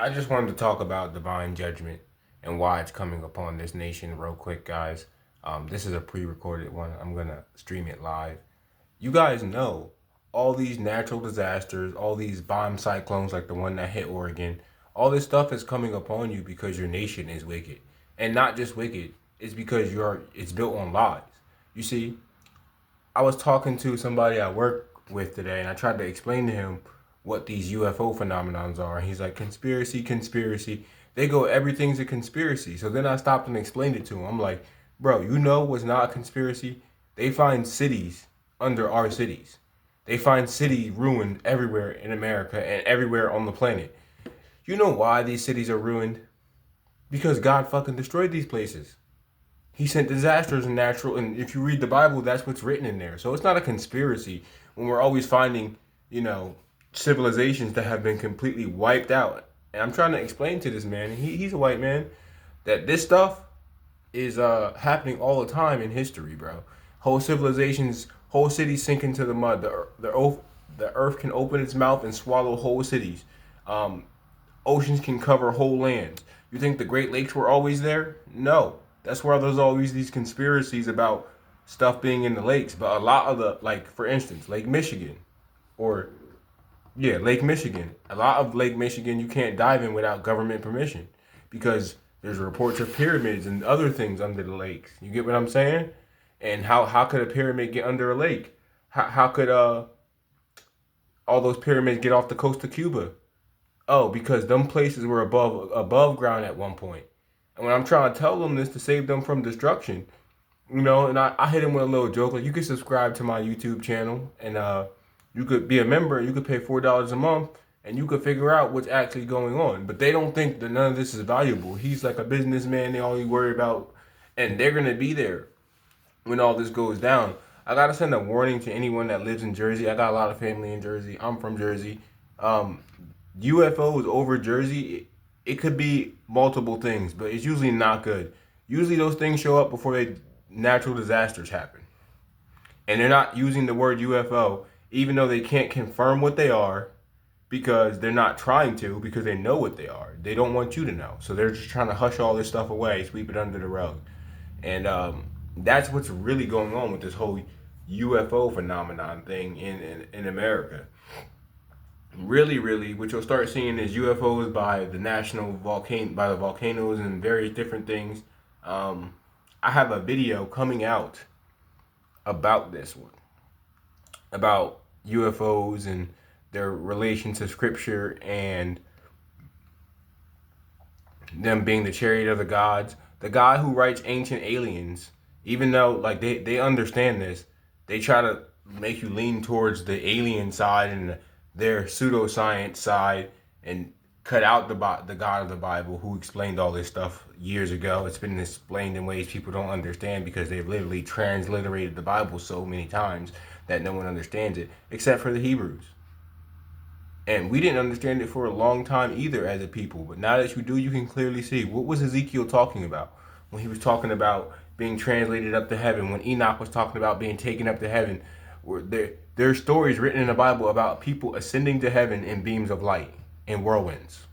I just wanted to talk about divine judgment and why it's coming upon this nation real quick, guys. This is a pre-recorded one. I'm gonna stream it live. You guys know all these natural disasters, all these bomb cyclones like the one that hit Oregon, all this stuff is coming upon you because your nation is wicked. And not just wicked, it's because it's built on lies. You see, I was talking to somebody I work with today, and I tried to explain to him what these UFO phenomenons are. And he's like, conspiracy, conspiracy. They go, everything's a conspiracy. So then I stopped and explained it to him. I'm like, bro, you know what's not a conspiracy? They find cities under our cities. They find city ruined everywhere in America and everywhere on the planet. You know why these cities are ruined? Because God fucking destroyed these places. He sent disasters and natural, and if you read the Bible, that's what's written in there. So it's not a conspiracy when we're always finding, you know, civilizations that have been completely wiped out. And I'm trying to explain to this man, and he's a white man, that this stuff is happening all the time in history, bro. Whole civilizations, whole cities sink into the mud. The earth can open its mouth and swallow whole cities. Um, Oceans can cover whole lands. You think the Great Lakes were always there? No. That's why there's always these conspiracies about stuff being in the lakes. But a lot of the, like, for instance, Lake Michigan, or, yeah, Lake Michigan. A lot of Lake Michigan you can't dive in without government permission because there's reports of pyramids and other things under the lakes. You get what I'm saying? And how could a pyramid get under a lake? How could all those pyramids get off the coast of Cuba? Oh, because them places were above ground at one point. And when I'm trying to tell them this to save them from destruction, and I hit him with a little joke like you could subscribe to my YouTube channel and you could be a member and you could pay $4 a month and you could figure out what's actually going on. But they don't think that none of this is valuable. He's like a businessman, they only worry about and they're gonna be there when all this goes down. I gotta send a warning to anyone that lives in Jersey. I got a lot of family in Jersey. I'm from Jersey. Um, UFOs over Jersey, it could be multiple things, but it's usually not good. Usually those things show up before natural disasters happen. And they're not using the word UFO, even though they can't confirm what they are, because they're not trying to, because they know what they are. They don't want you to know. So they're just trying to hush all this stuff away, sweep it under the rug. And that's what's really going on with this whole UFO phenomenon thing in America. Really, really, what you'll start seeing is UFOs by the volcanoes and various different things. I have a video coming out about this one, about UFOs and their relation to scripture and them being the chariot of the gods. The guy who writes Ancient Aliens, even though like they understand this, they try to make you lean towards the alien side and their pseudoscience side and cut out the God of the Bible who explained all this stuff years ago. It's been explained in ways people don't understand because they've literally transliterated the Bible so many times that no one understands it except for the Hebrews. And we didn't understand it for a long time either as a people. But now that you do, you can clearly see what was Ezekiel talking about when he was talking about being translated up to heaven, when Enoch was talking about being taken up to heaven. There are stories written in the Bible about people ascending to heaven in beams of light and whirlwinds.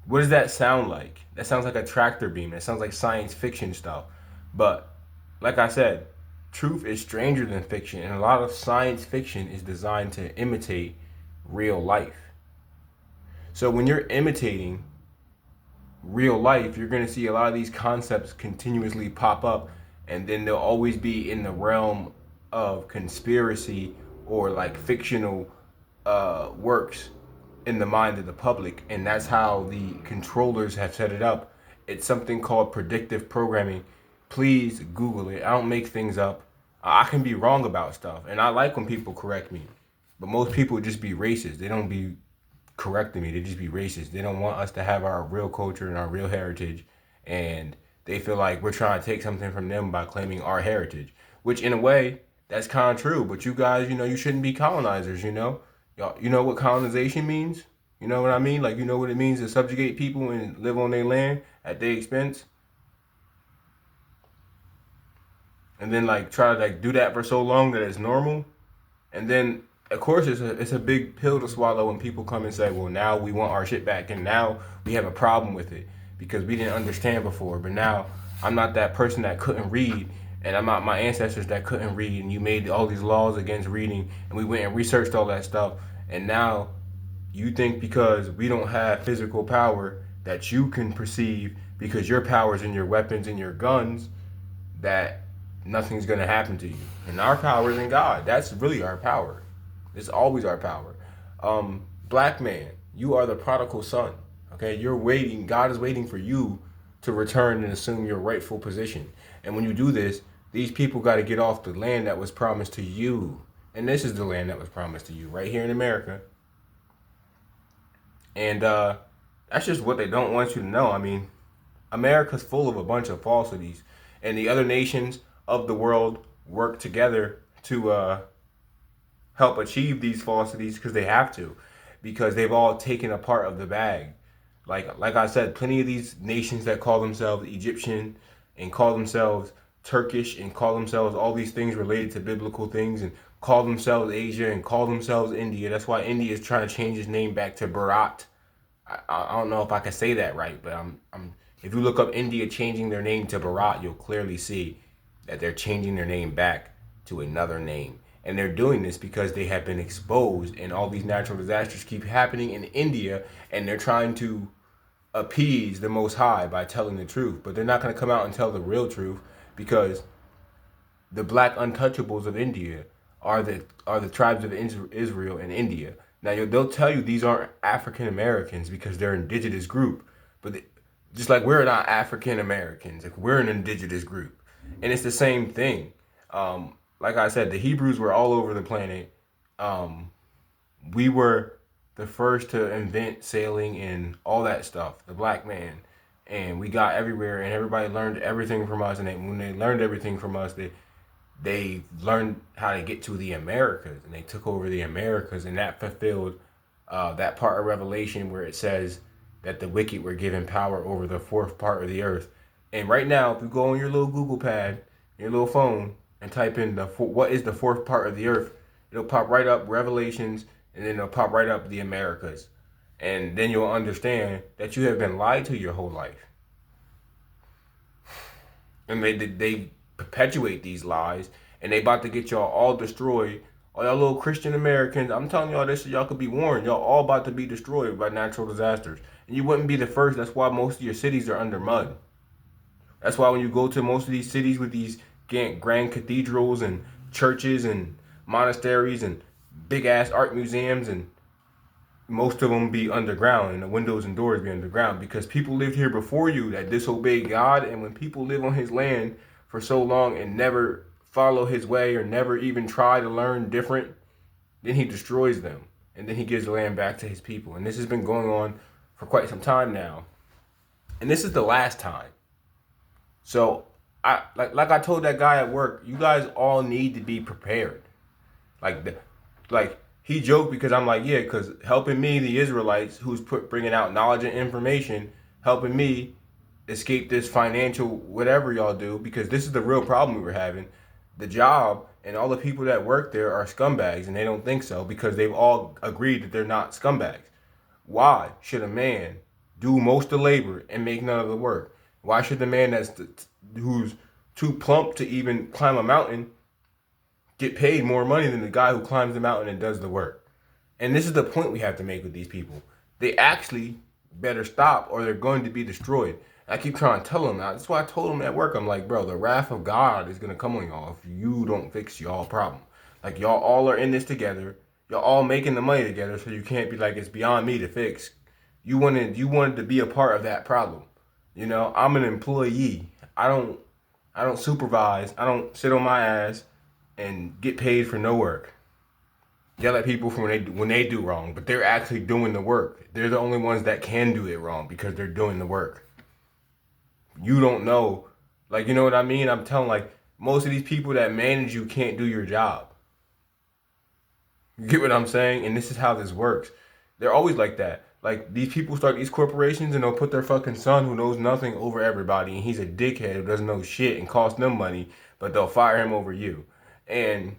What does that sound like? That sounds like a tractor beam. That sounds like science fiction stuff. But like I said, truth is stranger than fiction, and a lot of science fiction is designed to imitate real life. So when you're imitating real life, you're going to see a lot of these concepts continuously pop up, and then they'll always be in the realm of conspiracy or like fictional works in the mind of the public. And that's how the controllers have set it up. It's something called predictive programming. Please Google it. I don't make things up. I can be wrong about stuff, and I like when people correct me. But most people just be racist. They don't be correcting me. They just be racist. They don't want us to have our real culture and our real heritage. And they feel like we're trying to take something from them by claiming our heritage. Which in a way, that's kind of true. But you guys, you shouldn't be colonizers, Y'all, you know what colonization means? You know what I mean? Like, you know what it means to subjugate people and live on their land at their expense? And then, like, try to, like, do that for so long that it's normal. And then of course, it's a big pill to swallow when people come and say, well, now we want our shit back, and now we have a problem with it because we didn't understand before. But now I'm not that person that couldn't read, and I'm not my ancestors that couldn't read, and you made all these laws against reading, and we went and researched all that stuff, and now you think because we don't have physical power that you can perceive because your power's in your weapons and your guns that nothing's gonna happen to you. And our power is in God. That's really our power. It's always our power. Black man, you are the prodigal son. Okay, you're waiting. God is waiting for you to return and assume your rightful position. And when you do this, these people got to get off the land that was promised to you. And this is the land that was promised to you, right here in America. And that's just what they don't want you to know. I mean, America's full of a bunch of falsities, and the other nations of the world work together to help achieve these falsities because they have to, because they've all taken a part of the bag. Like I said, plenty of these nations that call themselves Egyptian and call themselves Turkish and call themselves all these things related to biblical things and call themselves Asia and call themselves India. That's why India is trying to change its name back to Bharat. I don't know if I can say that right, but if you look up India changing their name to Bharat, you'll clearly see that they're changing their name back to another name. And they're doing this because they have been exposed and all these natural disasters keep happening in India, and they're trying to appease the Most High by telling the truth. But they're not going to come out and tell the real truth because the black untouchables of India are the tribes of Israel and India. Now they'll tell you these aren't African Americans because they're an indigenous group, but just like we're not African Americans, like we're an indigenous group, and it's the same thing. Like I said, the Hebrews were all over the planet. We were the first to invent sailing and all that stuff, the black man, and we got everywhere, and everybody learned everything from us. And when they learned everything from us, they learned how to get to the Americas, and they took over the Americas, and that fulfilled that part of Revelation where it says that the wicked were given power over the fourth part of the earth. And right now, if you go on your little Google pad, your little phone, and type in what is the fourth part of the earth, it'll pop right up Revelations, and then it'll pop right up the Americas. And then you'll understand that you have been lied to your whole life. And they perpetuate these lies, and they about to get y'all all destroyed. All y'all little Christian Americans, I'm telling y'all this so y'all could be warned. Y'all all about to be destroyed by natural disasters. And you wouldn't be the first. That's why most of your cities are under mud. That's why when you go to most of these cities with these grand cathedrals and churches and monasteries and big ass art museums, and most of them be underground, and the windows and doors be underground because people lived here before you that disobeyed God. And when people live on his land for so long and never follow his way or never even try to learn different, then he destroys them, and then he gives the land back to his people. And this has been going on for quite some time now, and this is the last time. So I like I told that guy at work, you guys all need to be prepared. Like he joked because I'm like, yeah, because helping me, the Israelites, who's bringing out knowledge and information, helping me escape this financial whatever y'all do, because this is the real problem we were having. The job and all the people that work there are scumbags, and they don't think so because they've all agreed that they're not scumbags. Why should a man do most of the labor and make none of the work? Why should the man who's too plump to even climb a mountain get paid more money than the guy who climbs the mountain and does the work? And this is the point we have to make with these people. They actually better stop or they're going to be destroyed. I keep trying to tell them that. That's why I told them at work. I'm like, bro, the wrath of God is going to come on y'all if you don't fix y'all problem. Like, y'all all are in this together. Y'all all making the money together, so you can't be like, it's beyond me to fix. You wanted to be a part of that problem. You know, I'm an employee. I don't supervise. I don't sit on my ass and get paid for no work. Yell at people for when they do wrong, but they're actually doing the work. They're the only ones that can do it wrong because they're doing the work. You don't know, like, you know what I mean? I'm telling, like, most of these people that manage you can't do your job. You get what I'm saying? And this is how this works. They're always like that. Like, these people start these corporations and they'll put their fucking son who knows nothing over everybody, and he's a dickhead who doesn't know shit and costs them money, but they'll fire him over you. And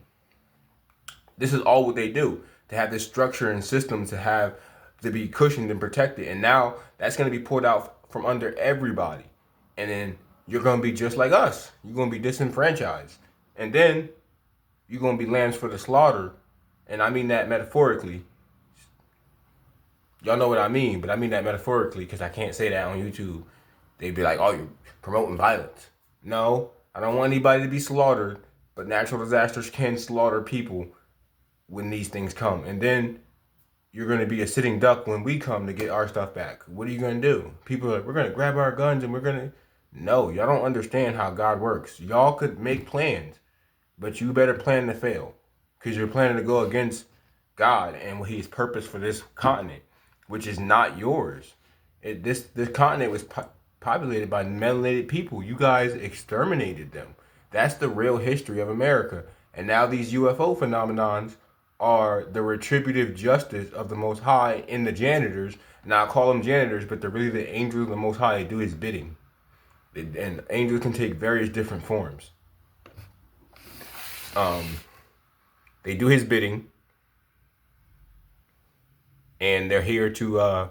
This is all what they do, to have this structure and system to be cushioned and protected. And now that's going to be pulled out from under everybody. And then you're going to be just like us. You're going to be disenfranchised. And then you're going to be lambs for the slaughter. And I mean that metaphorically. Y'all know what I mean, but I mean that metaphorically because I can't say that on YouTube. They'd be like, oh, you're promoting violence. No, I don't want anybody to be slaughtered, but natural disasters can slaughter people when these things come. And then you're going to be a sitting duck when we come to get our stuff back. What are you going to do? People are like, we're going to grab our guns and we're going to... No, y'all don't understand how God works. Y'all could make plans, but you better plan to fail because you're planning to go against God and what His purpose for this continent, which is not yours. This continent was populated by melanated people. You guys exterminated them. That's the real history of America. And now these UFO phenomenons are the retributive justice of the Most High in the janitors. Now I call them janitors, but they're really the angels of the Most High. They do His bidding. And angels can take various different forms. They do His bidding. And they're here to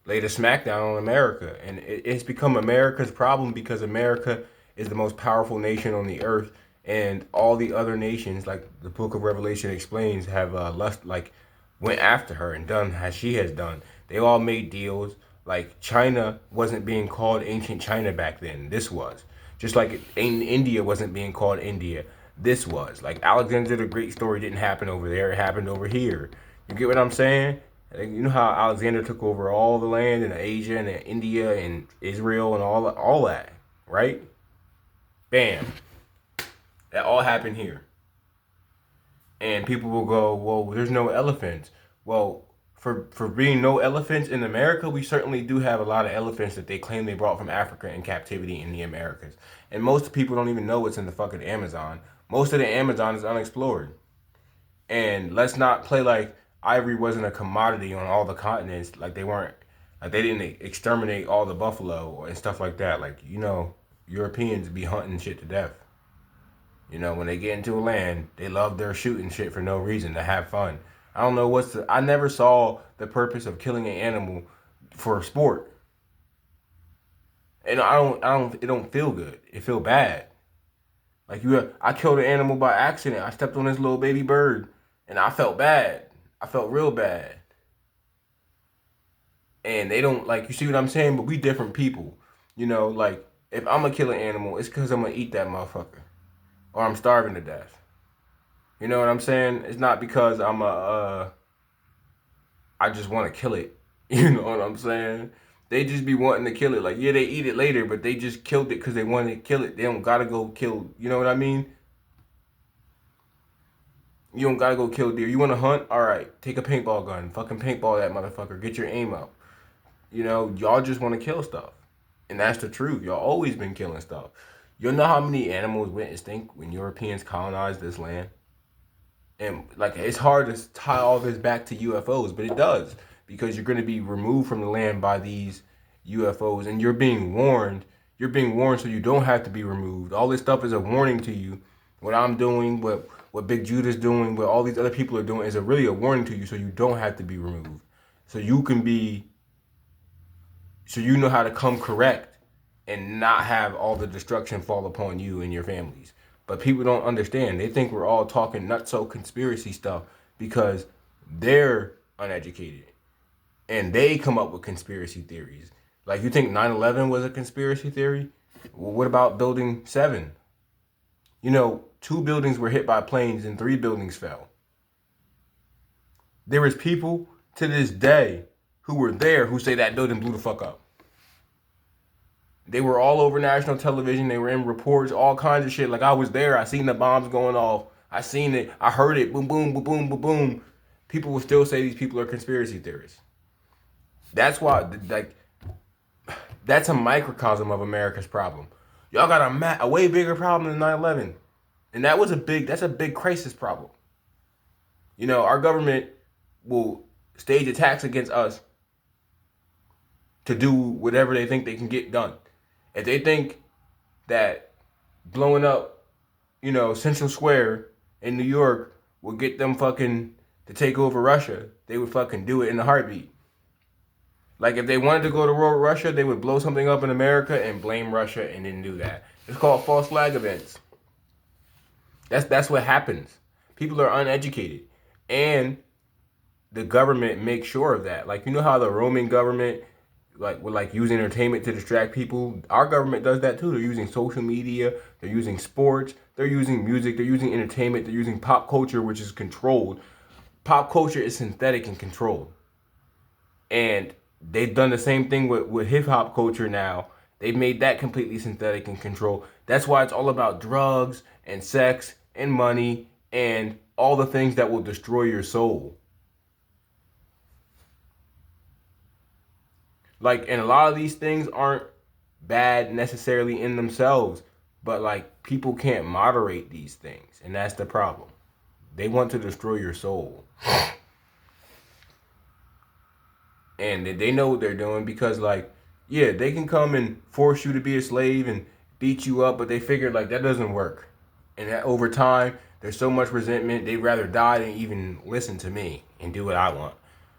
lay the smackdown on America. And it's become America's problem because America is the most powerful nation on the earth. And all the other nations, like the book of Revelation explains, have went after her and done as she has done. They all made deals. Like China wasn't being called ancient China back then. This was. Just like India wasn't being called India. This was. Like Alexander the Great story didn't happen over there. It happened over here. You get what I'm saying? You know how Alexander took over all the land in Asia and India and Israel and all that, right? Bam. That all happened here. And people will go, well, there's no elephants. Well, for being no elephants in America, we certainly do have a lot of elephants that they claim they brought from Africa in captivity in the Americas. And most people don't even know what's in the fucking Amazon. Most of the Amazon is unexplored. And let's not play like ivory wasn't a commodity on all the continents. Like they didn't exterminate all the buffalo and stuff like that. Like, Europeans be hunting shit to death. When they get into a land, they love their shooting shit for no reason, to have fun. I don't know I never saw the purpose of killing an animal for sport. And it don't feel good. It feel bad. Like I killed an animal by accident. I stepped on this little baby bird and I felt bad. I felt real bad. And they don't, like, you see what I'm saying? But we different people. Like, if I'm going to kill an animal, it's because I'm going to eat that motherfucker. Or I'm starving to death. You know what I'm saying? It's not because I just want to kill it. You know what I'm saying? They just be wanting to kill it. Like, yeah, they eat it later, but they just killed it because they wanted to kill it. They don't got to go kill, you know what I mean? You don't got to go kill deer. You want to hunt? All right, take a paintball gun. Fucking paintball that motherfucker. Get your aim up. Y'all just want to kill stuff. And that's the truth. Y'all always been killing stuff. You know how many animals went extinct when Europeans colonized this land? And like, it's hard to tie all this back to UFOs, but it does, because you're going to be removed from the land by these UFOs, and you're being warned. You're being warned so you don't have to be removed. All this stuff is a warning to you. What I'm doing, what Big Judah's doing, what all these other people are doing is really a warning to you, so you don't have to be removed. So you know how to come correct and not have all the destruction fall upon you and your families. But people don't understand. They think we're all talking nutso conspiracy stuff because they're uneducated. And they come up with conspiracy theories. Like, you think 9/11 was a conspiracy theory? Well, what about Building 7? 2 buildings were hit by planes and 3 buildings fell. There is people to this day who were there who say that building blew the fuck up. They were all over national television. They were in reports, all kinds of shit. Like, I was there. I seen the bombs going off. I seen it. I heard it. Boom, boom, boom, boom, boom, boom. People will still say these people are conspiracy theorists. That's why, like, that's a microcosm of America's problem. Y'all got a way bigger problem than 9/11. And that's a big crisis problem. Our government will stage attacks against us to do whatever they think they can get done. If they think that blowing up, Central Square in New York would get them fucking to take over Russia, they would fucking do it in a heartbeat. Like if they wanted to go to war with Russia, they would blow something up in America and blame Russia and then do that. It's called false flag events. That's what happens. People are uneducated, and the government makes sure of that. Like you know how the Roman government would use entertainment to distract people. Our government does that too. They're using social media. They're using sports. They're using music. They're using entertainment. They're using pop culture, which is controlled. Pop culture is synthetic and controlled, and they've done the same thing with hip hop culture now. They've made that completely synthetic and controlled. That's why it's all about drugs and sex and money and all the things that will destroy your soul. Like, and a lot of these things aren't bad necessarily in themselves, but like people can't moderate these things, and that's the problem. They want to destroy your soul. And they know what they're doing because, like, yeah, they can come and force you to be a slave and beat you up, but they figured like that doesn't work. And that over time, there's so much resentment, they'd rather die than even listen to me and do what I want.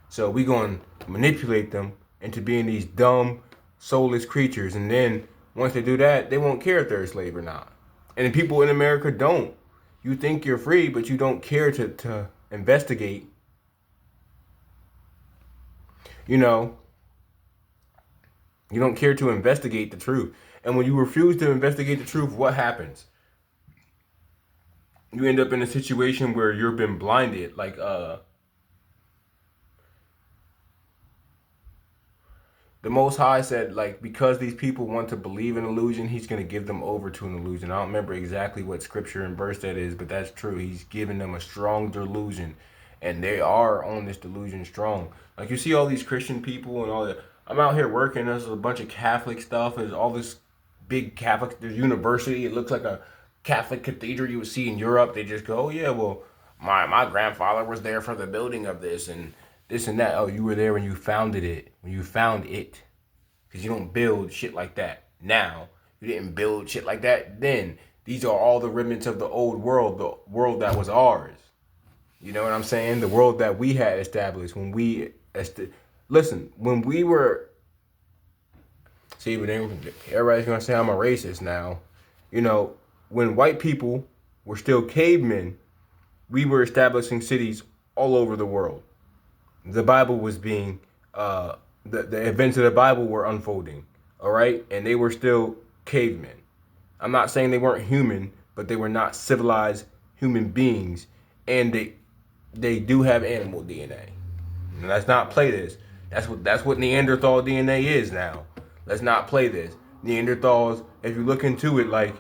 So we going to manipulate them into being these dumb, soulless creatures. And then once they do that, they won't care if they're a slave or not. And the people in America don't. You think you're free, but you don't care to investigate. You know, you don't care to investigate the truth. And when you refuse to investigate the truth, what happens? You end up in a situation where you've been blinded. Like, the Most High said, like, because these people want to believe an illusion, he's going to give them over to an illusion. I don't remember exactly what scripture and verse that is, but that's true. He's giving them a strong delusion, and they are on this delusion strong. Like, you see all these Christian people and all that. I'm out here working. There's a bunch of Catholic stuff. There's all this big Catholic. There's university. It looks like a Catholic cathedral you would see in Europe. They just go, oh, yeah, well, my grandfather was there for the building of this and this and that. Oh, you were there when you founded it. When you found it. Because you don't build shit like that now. You didn't build shit like that then. These are all the remnants of the old world. The world that was ours. You know what I'm saying? The world that we had established when we... Listen, when we were... See, but then everybody's going to say I'm a racist now. You know, when white people were still cavemen, we were establishing cities all over the world. The Bible was being... the events of the Bible were unfolding, all right? And they were still cavemen. I'm not saying they weren't human, but they were not civilized human beings. And they do have animal DNA. Now, let's not play this. That's what Neanderthal DNA is now. Let's not play this. Neanderthals, if you look into it, like,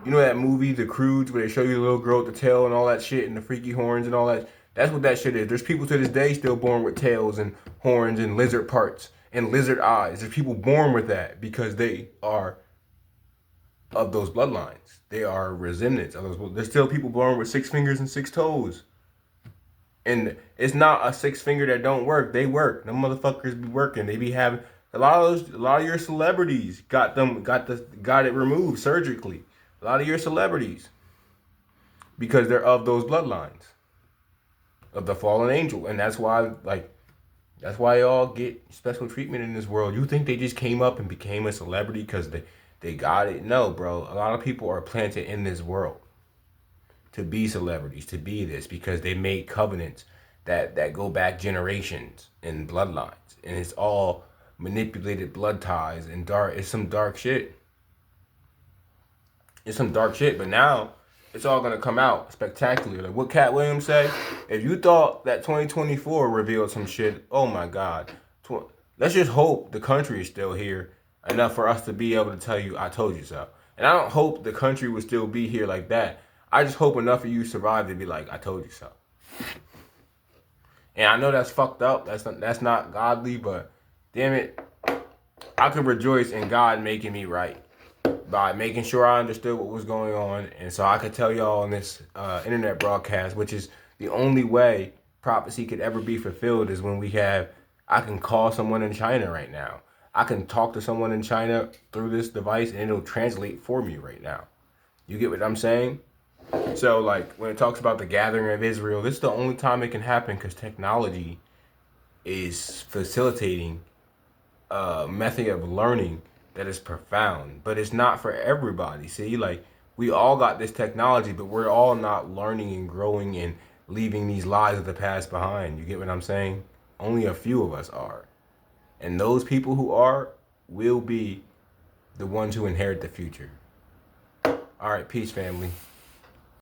you know that movie, The Croods, where they show you the little girl with the tail and all that shit and the freaky horns and all that? That's what that shit is. There's people to this day still born with tails and horns and lizard parts and lizard eyes. There's people born with that because they are of those bloodlines. They are resentments of those. There's still people born with 6 fingers and 6 toes. And it's not a 6 finger that don't work. They work. Them motherfuckers be working. They be having a lot of your celebrities got it removed surgically. A lot of your celebrities because they're of those bloodlines of the fallen angel, and that's why y'all get special treatment in this world. You think they just came up and became a celebrity because they got it? No, bro. A lot of people are planted in this world to be celebrities, to be this, because they made covenants that go back generations and bloodlines, and it's all manipulated blood ties and dark. It's some dark shit. It's some dark shit, but now it's all gonna come out spectacular. Like what Cat Williams say, if you thought that 2024 revealed some shit, oh my God. Let's just hope the country is still here enough for us to be able to tell you, I told you so. And I don't hope the country would still be here like that. I just hope enough of you survive to be like, I told you so. And I know that's fucked up. That's not godly, but damn it, I could rejoice in God making me right by making sure I understood what was going on, and so I could tell y'all on this internet broadcast, which is the only way prophecy could ever be fulfilled, is when I can call someone in China right now. I can talk to someone in China through this device, and it'll translate for me right now. You get what I'm saying? So, like, when it talks about the gathering of Israel, this is the only time it can happen because technology is facilitating a method of learning that is profound, but it's not for everybody. See, like, we all got this technology, but we're all not learning and growing and leaving these lies of the past behind. You get what I'm saying? Only a few of us are. And those people who are will be the ones who inherit the future. All right, peace, family.